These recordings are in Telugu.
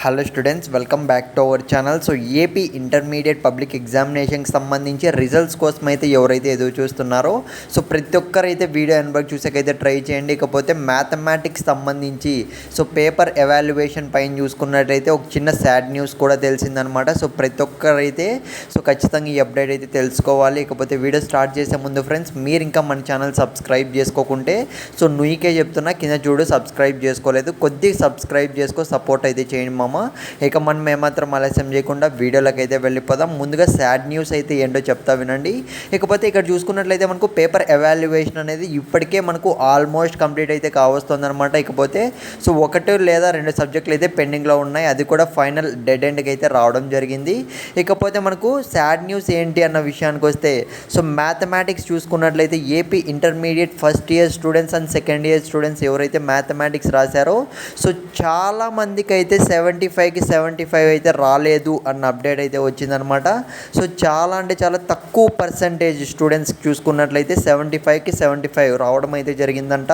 Hello students, welcome back to our channel. So AP intermediate public ఎగ్జామినేషన్కి సంబంధించి రిజల్ట్స్ కోసం అయితే ఎవరైతే ఎదురు చూస్తున్నారో సో ప్రతి ఒక్కరైతే వీడియో ఎనబడి చూసాకైతే ట్రై చేయండి. ఇకపోతే మ్యాథమెటిక్స్ సంబంధించి సో పేపర్ ఎవాల్యుయేషన్ పైన చూసుకున్నట్టయితే ఒక చిన్న సాడ్ న్యూస్ కూడా తెలిసిందనమాట. సో ప్రతి ఒక్కరైతే సో ఖచ్చితంగా ఈ అప్డేట్ అయితే తెలుసుకోవాలి. ఇకపోతే వీడియో స్టార్ట్ చేసే ముందు ఫ్రెండ్స్, మీరు ఇంకా మన ఛానల్ సబ్స్క్రైబ్ చేసుకోకుంటే సో నుయ్యకే చెప్తున్నా, కింద చూడు సబ్స్క్రైబ్ చేసుకోలేదు, కొద్దిగా సబ్స్క్రైబ్ చేసుకో, సపోర్ట్ అయితే చేయండి మామ. ఇక మనం ఏమాత్రం ఆలస్యం చేయకుండా వీడియోలోకి అయితే వెళ్ళిపోదాం. ముందుగా సాడ్ న్యూస్ అయితే ఏంటో చెప్తా వినండి. ఇకపోతే ఇక్కడ చూసుకున్నట్లయితే మనకు పేపర్ ఎవాల్యుయేషన్ అనేది ఇప్పటికే మనకు ఆల్మోస్ట్ కంప్లీట్ అయితే కావస్తుంది అనమాట. ఇకపోతే సో 1 లేదా 2 సబ్జెక్టులు అయితే పెండింగ్లో ఉన్నాయి, అది కూడా ఫైనల్ డెడ్ ఎండ్కి అయితే రావడం జరిగింది. ఇకపోతే మనకు సాడ్ న్యూస్ ఏంటి అన్న విషయానికి వస్తే సో మ్యాథమెటిక్స్ చూసుకున్నట్లయితే AP intermediate first year students and second year students ఎవరైతే మ్యాథమెటిక్స్ రాశారో సో చాలా మందికి అయితే 75కి 75 అయితే రాలేదు అన్న అప్డేట్ అయితే వచ్చిందనమాట. సో చాలా అంటే చాలా తక్కువ పర్సంటేజ్ స్టూడెంట్స్ చూసుకున్నట్లయితే 75కి 75 రావడం అయితే జరిగిందంట.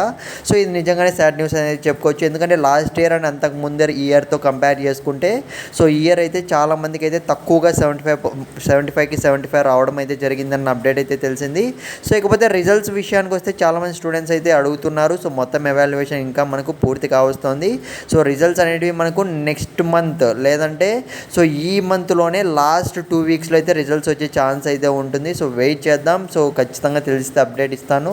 సో ఇది నిజంగానే సాడ్ న్యూస్ అనేది చెప్పుకోవచ్చు. ఎందుకంటే లాస్ట్ ఇయర్ అండ్ అంతకు ముందర ఇయర్తో కంపేర్ చేసుకుంటే సో ఇయర్ అయితే చాలా మందికి అయితే తక్కువగా 75కి 75 రావడం అయితే జరిగిందన్న అప్డేట్ అయితే తెలిసింది. సో ఇకపోతే రిజల్ట్స్ విషయానికి వస్తే చాలామంది స్టూడెంట్స్ అయితే అడుగుతున్నారు. సో మొత్తం ఎవాల్యుయేషన్ ఇంకా మనకు పూర్తి కావస్తుంది. సో రిజల్ట్స్ అనేటివి మనకు నెక్స్ట్ మంత్ లేదంటే సో ఈ మంత్లోనే లాస్ట్ 2 వీక్స్లో అయితే రిజల్ట్స్ వచ్చే ఛాన్స్ అయితే ఉంటుంది. సో వెయిట్ చేద్దాం. సో ఖచ్చితంగా తెలిస్తే అప్డేట్ ఇస్తాను.